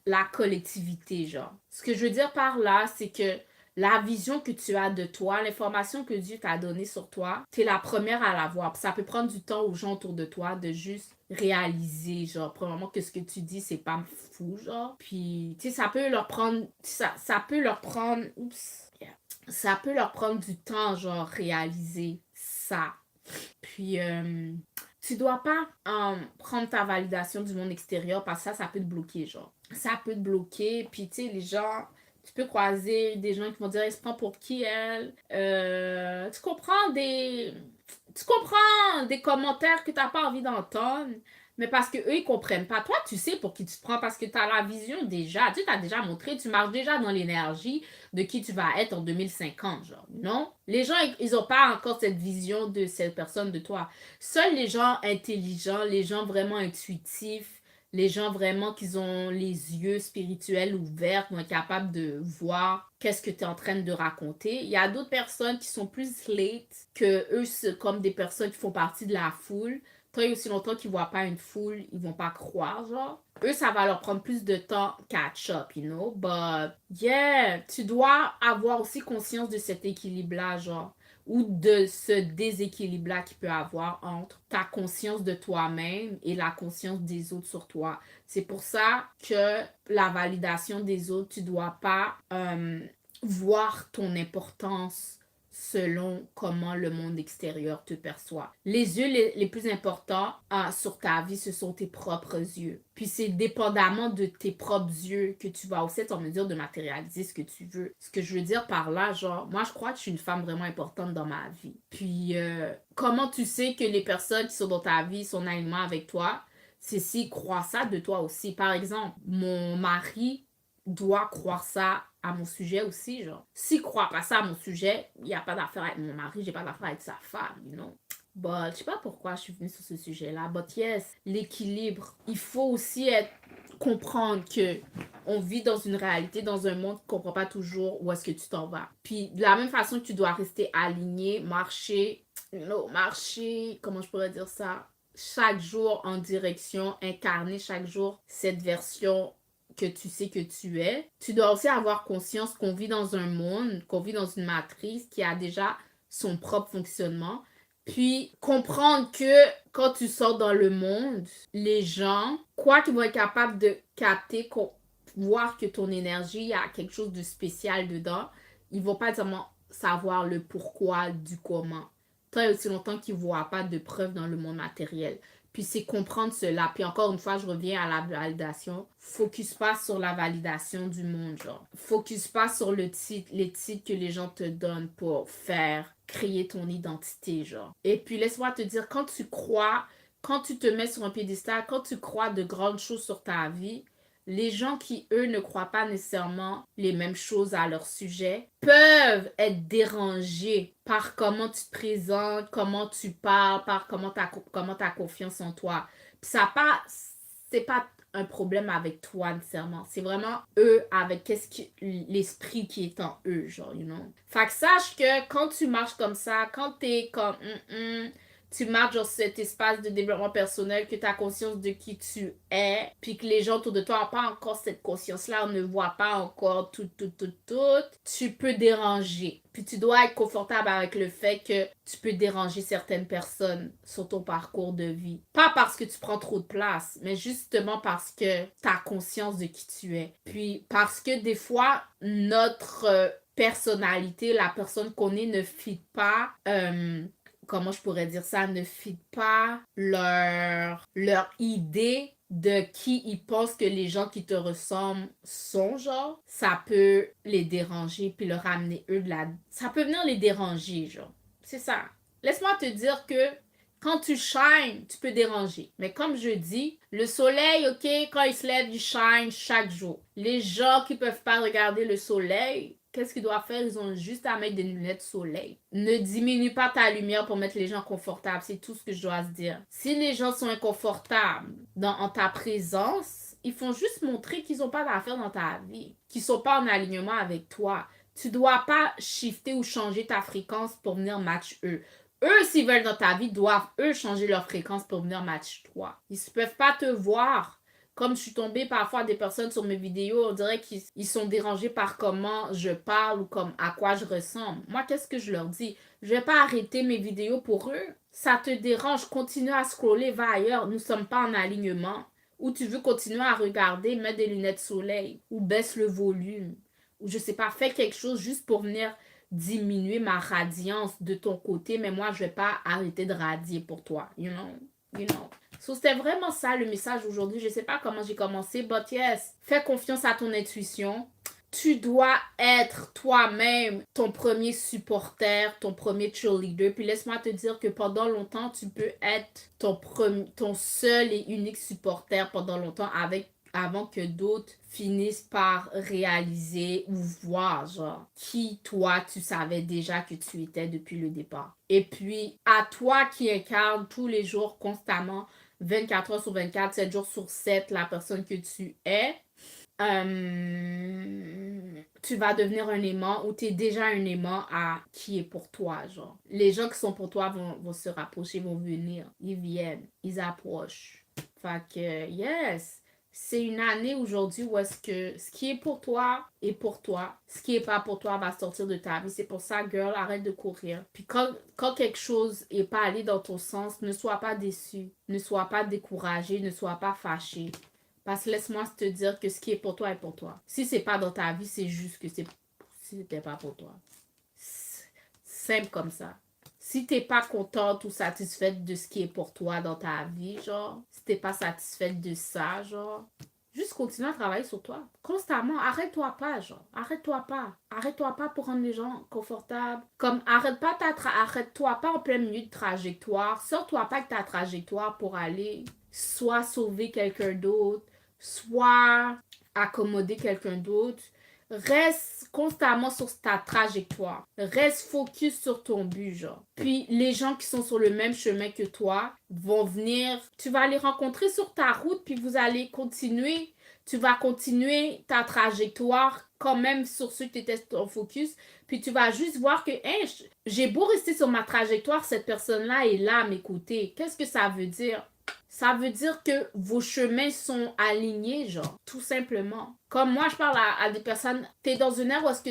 la collectivité, genre. Ce que je veux dire par là, c'est que la vision que tu as de toi, l'information que Dieu t'a donnée sur toi, tu es la première à l'avoir. Ça peut prendre du temps aux gens autour de toi de juste réaliser, genre, premièrement, que ce que tu dis, c'est pas fou, genre. Puis, tu sais, ça peut leur prendre, ça peut leur prendre, ça peut leur prendre du temps, genre, réaliser ça. Puis, tu dois pas prendre ta validation du monde extérieur parce que ça peut te bloquer, genre. Ça peut te bloquer, puis tu sais, les gens, tu peux croiser des gens qui vont dire, elle se prend pour qui elle? Tu comprends des commentaires que t'as pas envie d'entendre, mais parce que eux ils comprennent pas. Toi, tu sais pour qui tu te prends parce que tu as la vision déjà. Tu t'as déjà montré, tu marches déjà dans l'énergie de qui tu vas être en 2050, genre. Non? Les gens, ils ont pas encore cette vision de cette personne de toi. Seuls les gens intelligents, les gens vraiment intuitifs, les gens vraiment qui ont les yeux spirituels ouverts, vont être capables de voir qu'est-ce que tu es en train de raconter. Il y a d'autres personnes qui sont plus late que eux, c'est comme des personnes qui font partie de la foule. Tant et aussi longtemps qu'ils voient pas une foule, ils vont pas croire, genre. Eux, ça va leur prendre plus de temps catch up, you know. But, yeah, tu dois avoir aussi conscience de cet équilibre-là, genre. Ou de ce déséquilibre-là qu'il peut avoir entre ta conscience de toi-même et la conscience des autres sur toi. C'est pour ça que la validation des autres, tu dois pas voir ton importance selon comment le monde extérieur te perçoit. Les yeux les plus importants sur ta vie, ce sont tes propres yeux. Puis c'est dépendamment de tes propres yeux que tu vas aussi être en mesure de matérialiser ce que tu veux. Ce que je veux dire par là, genre, moi je crois que je suis une femme vraiment importante dans ma vie. Puis comment tu sais que les personnes qui sont dans ta vie sont en alignement avec toi? C'est s'ils croient ça de toi aussi. Par exemple, mon mari doit croire ça à mon sujet aussi, genre. S'il croit pas ça à mon sujet, il n'y a pas d'affaire avec mon mari, j'ai pas d'affaire avec sa femme, you know. But, je sais pas pourquoi je suis venue sur ce sujet-là, but yes, l'équilibre. Il faut aussi comprendre que on vit dans une réalité, dans un monde qui comprend pas toujours où est-ce que tu t'en vas. Puis, de la même façon que tu dois rester aligné, marcher, comment je pourrais dire ça? Chaque jour en direction, incarner chaque jour cette version que tu sais que tu es. Tu dois aussi avoir conscience qu'on vit dans un monde, qu'on vit dans une matrice qui a déjà son propre fonctionnement. Puis comprendre que quand tu sors dans le monde, les gens, quoi qu'ils vont être capables de capter, voir que ton énergie, il y a quelque chose de spécial dedans, ils vont pas vraiment savoir le pourquoi du comment. Tant et aussi longtemps qu'ils ne voient pas de preuves dans le monde matériel. Puis c'est comprendre cela. Puis encore une fois, je reviens à la validation. Focus pas sur la validation du monde, genre. Focus pas sur les titres que les gens te donnent pour créer ton identité, genre. Et puis laisse-moi te dire, quand tu te mets sur un piédestal, quand tu crois de grandes choses sur ta vie, les gens qui, eux, ne croient pas nécessairement les mêmes choses à leur sujet peuvent être dérangés par comment tu te présentes, comment tu parles, par comment tu as confiance en toi. Puis c'est pas un problème avec toi nécessairement. C'est vraiment eux avec l'esprit qui est en eux, genre, you know. Fait que sache que quand tu marches comme ça, quand t'es comme tu marches dans cet espace de développement personnel, que tu as conscience de qui tu es, puis que les gens autour de toi n'ont pas encore cette conscience-là, on ne voit pas encore tout, tu peux déranger. Puis tu dois être confortable avec le fait que tu peux déranger certaines personnes sur ton parcours de vie. Pas parce que tu prends trop de place, mais justement parce que tu as conscience de qui tu es. Puis parce que des fois, notre personnalité, la personne qu'on est ne fit pas... comment je pourrais dire ça, ne fit pas leur idée de qui ils pensent que les gens qui te ressemblent sont, genre, ça peut les déranger puis leur amener eux de la... Ça peut venir les déranger, genre. C'est ça. Laisse-moi te dire que quand tu shines, tu peux déranger. Mais comme je dis, le soleil, ok, quand il se lève, il shine chaque jour. Les gens qui peuvent pas regarder le soleil, qu'est-ce qu'ils doivent faire? Ils ont juste à mettre des lunettes soleil. Ne diminue pas ta lumière pour mettre les gens confortables. C'est tout ce que je dois se dire. Si les gens sont inconfortables en ta présence, ils font juste montrer qu'ils n'ont pas d'affaires dans ta vie, qu'ils ne sont pas en alignement avec toi. Tu ne dois pas shifter ou changer ta fréquence pour venir match eux. Eux, s'ils veulent dans ta vie, doivent, eux, changer leur fréquence pour venir match toi. Ils ne peuvent pas te voir. Comme je suis tombée parfois des personnes sur mes vidéos, on dirait qu'ils sont dérangés par comment je parle ou comme à quoi je ressemble. Moi, qu'est-ce que je leur dis? Je vais pas arrêter mes vidéos pour eux. Ça te dérange, continue à scroller, va ailleurs. Nous sommes pas en alignement. Ou tu veux continuer à regarder, mets des lunettes soleil. Ou baisse le volume. Ou je sais pas, fais quelque chose juste pour venir diminuer ma radiance de ton côté. Mais moi, je vais pas arrêter de radier pour toi. You know. So, c'était vraiment ça le message aujourd'hui. Je sais pas comment j'ai commencé, but yes, fais confiance à ton intuition. Tu dois être toi-même ton premier supporter, ton premier cheerleader. Puis laisse-moi te dire que pendant longtemps, tu peux être ton seul et unique supporter pendant longtemps avant que d'autres finissent par réaliser ou voir, genre, qui toi, tu savais déjà que tu étais depuis le départ. Et puis, à toi qui incarne tous les jours, constamment, 24 heures sur 24, 7 jours sur 7, la personne que tu es, tu vas devenir un aimant ou tu es déjà un aimant à qui est pour toi, genre. Les gens qui sont pour toi vont se rapprocher, vont venir, ils viennent, ils approchent. Fait que, yes, c'est une année aujourd'hui où est-ce que ce qui est pour toi est pour toi. Ce qui est pas pour toi va sortir de ta vie. C'est pour ça, girl, arrête de courir. Puis quand quelque chose est pas allé dans ton sens, ne sois pas déçu. Ne sois pas découragé. Ne sois pas fâché. Parce que laisse-moi te dire que ce qui est pour toi est pour toi. Si c'est pas dans ta vie, c'est juste que c'était pas pour toi. Simple comme ça. Si t'es pas contente ou satisfaite de ce qui est pour toi dans ta vie, genre, si t'es pas satisfaite de ça, genre, juste continue à travailler sur toi. Constamment, arrête-toi pas, genre. Arrête-toi pas. Arrête-toi pas pour rendre les gens confortables. Comme, arrête-toi pas en plein milieu de trajectoire. Sors-toi pas de ta trajectoire pour aller soit sauver quelqu'un d'autre, soit accommoder quelqu'un d'autre. Reste constamment sur ta trajectoire. Reste focus sur ton but, genre. Puis les gens qui sont sur le même chemin que toi vont venir. Tu vas les rencontrer sur ta route, puis vous allez continuer. Tu vas continuer ta trajectoire quand même sur ceux qui étaient en focus. Puis tu vas juste voir que hey, j'ai beau rester sur ma trajectoire, cette personne-là est là à m'écouter. Qu'est-ce que ça veut dire? Ça veut dire que vos chemins sont alignés, genre, tout simplement. Comme moi, je parle à des personnes, t'es dans une ère où est-ce que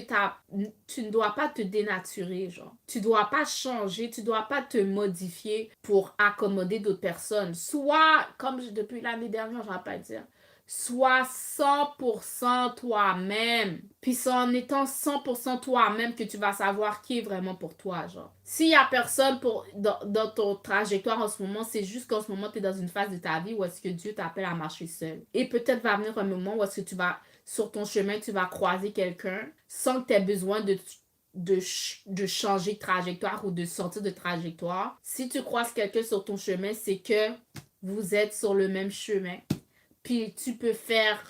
tu ne dois pas te dénaturer, genre. Tu dois pas changer, tu dois pas te modifier pour accommoder d'autres personnes. Soit, comme depuis l'année dernière, je vais pas dire, sois 100% toi-même. Puis c'est en étant 100% toi-même que tu vas savoir qui est vraiment pour toi, genre. S'il y a personne dans ton trajectoire en ce moment, c'est juste qu'en ce moment, tu es dans une phase de ta vie où est-ce que Dieu t'appelle à marcher seul. Et peut-être va venir un moment où est-ce que sur ton chemin, tu vas croiser quelqu'un sans que tu aies besoin de changer de trajectoire ou de sortir de trajectoire. Si tu croises quelqu'un sur ton chemin, c'est que vous êtes sur le même chemin. Puis tu peux faire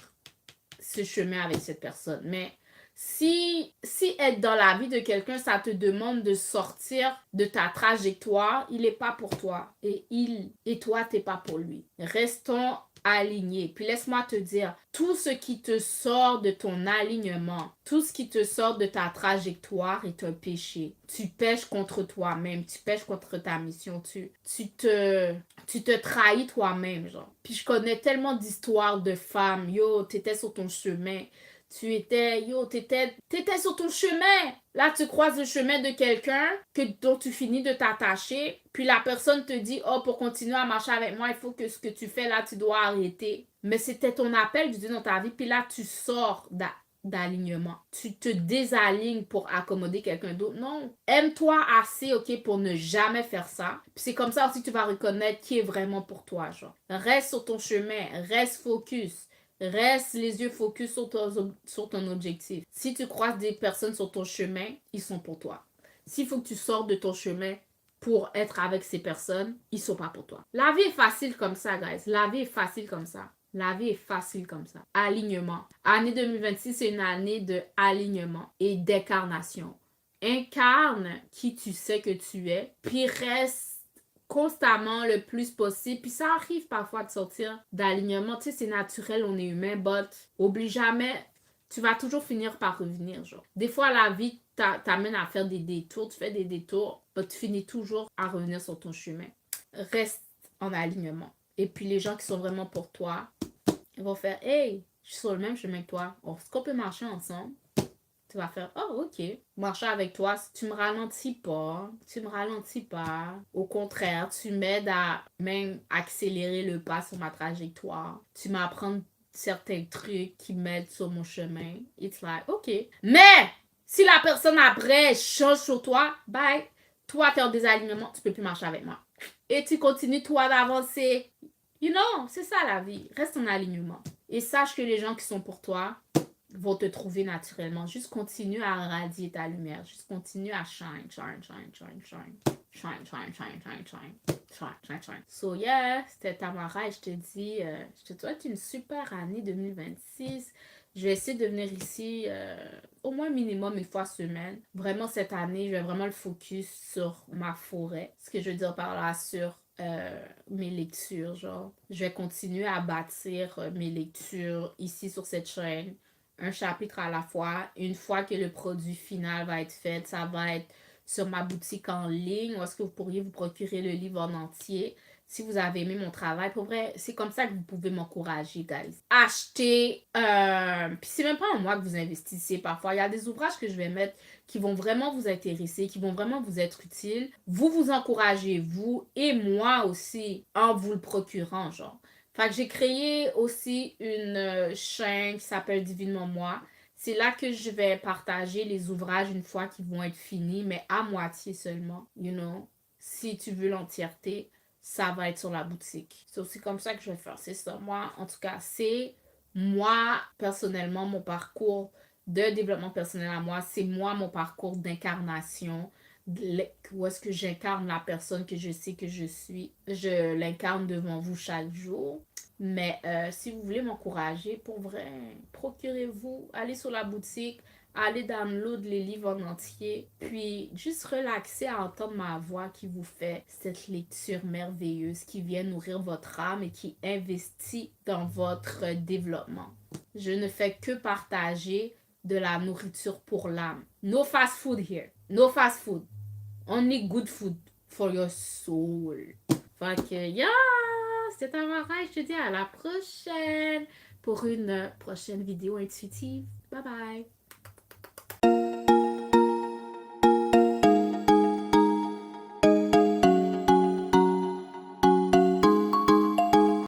ce chemin avec cette personne. Mais si être dans la vie de quelqu'un, ça te demande de sortir de ta trajectoire, il n'est pas pour toi. Et toi, tu n'es pas pour lui. Restons aligné. Puis laisse-moi te dire, tout ce qui te sort de ton alignement, tout ce qui te sort de ta trajectoire est un péché. Tu pèches contre toi-même, tu pèches contre ta mission, tu te trahis toi-même, genre. Puis je connais tellement d'histoires de femmes, yo, t'étais sur ton chemin, t'étais sur ton chemin. Là, tu croises le chemin de quelqu'un dont tu finis de t'attacher. Puis la personne te dit, oh, pour continuer à marcher avec moi, il faut que ce que tu fais là, tu dois arrêter. Mais c'était ton appel du Dieu dans ta vie. Puis là, tu sors d'alignement. Tu te désalignes pour accommoder quelqu'un d'autre. Non. Aime-toi assez, ok, pour ne jamais faire ça. Puis c'est comme ça aussi que tu vas reconnaître qui est vraiment pour toi, genre. Reste sur ton chemin. Reste focus. Reste les yeux focus sur ton objectif. Si tu croises des personnes sur ton chemin, ils sont pour toi. S'il faut que tu sors de ton chemin pour être avec ces personnes, ils sont pas pour toi. La vie est facile comme ça, guys. La vie est facile comme ça. La vie est facile comme ça. Alignement. Année 2026, c'est une année de alignement et d'incarnation. Incarne qui tu sais que tu es, puis reste constamment le plus possible. Puis ça arrive parfois de sortir d'alignement. Tu sais, c'est naturel, on est humain, but oublie jamais, tu vas toujours finir par revenir, genre. Des fois, la vie t'amène à faire des détours, tu fais des détours, but tu finis toujours à revenir sur ton chemin. Reste en alignement. Et puis les gens qui sont vraiment pour toi, ils vont faire, hey, je suis sur le même chemin que toi. Est-ce qu'on peut marcher ensemble? Tu vas faire, oh, ok. Marcher avec toi, tu me ralentis pas. Tu me ralentis pas. Au contraire, tu m'aides à même accélérer le pas sur ma trajectoire. Tu m'apprends certains trucs qui m'aident sur mon chemin. It's like, ok. Mais, si la personne après change sur toi, bye. Toi, t'es en désalignement, tu peux plus marcher avec moi. Et tu continues, toi, d'avancer. You know, c'est ça la vie. Reste en alignement. Et sache que les gens qui sont pour toi vont te trouver naturellement. Juste continue à radier ta lumière. Juste continue à shine, shine, shine, shine, shine. Shine, shine, shine, shine, shine. Shine, shine, shine. So yeah, c'était Tamara et je te dis, je te souhaite une super année 2026. Je vais essayer de venir ici au moins minimum une fois semaine. Vraiment cette année, je vais vraiment le focus sur ma forêt. Ce que je veux dire par là, sur mes lectures, genre. Je vais continuer à bâtir mes lectures ici sur cette chaîne. Un chapitre à la fois. Une fois que le produit final va être fait, ça va être sur ma boutique en ligne où est-ce que vous pourriez vous procurer le livre en entier. Si vous avez aimé mon travail, pour vrai, c'est comme ça que vous pouvez m'encourager, guys. Achetez, puis c'est même pas en moi que vous investissez parfois. Il y a des ouvrages que je vais mettre qui vont vraiment vous intéresser, qui vont vraiment vous être utiles. Vous vous encouragez, vous et moi aussi, en vous le procurant, genre. Fait que j'ai créé aussi une chaîne qui s'appelle Divinement Moi. C'est là que je vais partager les ouvrages une fois qu'ils vont être finis, mais à moitié seulement, you know. Si tu veux l'entièreté, ça va être sur la boutique. C'est aussi comme ça que je vais faire, c'est ça. Moi, en tout cas, c'est moi, personnellement, mon parcours de développement personnel à moi. C'est moi, mon parcours d'incarnation. Où est-ce que j'incarne la personne que je sais que je suis. Je l'incarne devant vous chaque jour. Mais si vous voulez m'encourager, pour vrai, procurez-vous, allez sur la boutique, allez download les livres en entier, puis juste relaxer à entendre ma voix qui vous fait cette lecture merveilleuse qui vient nourrir votre âme et qui investit dans votre développement. Je ne fais que partager de la nourriture pour l'âme. No fast food here. No fast food. Only good food for your soul. Fait que, yeah! C'était Tamara et je te dis à la prochaine pour une prochaine vidéo intuitive. Bye bye!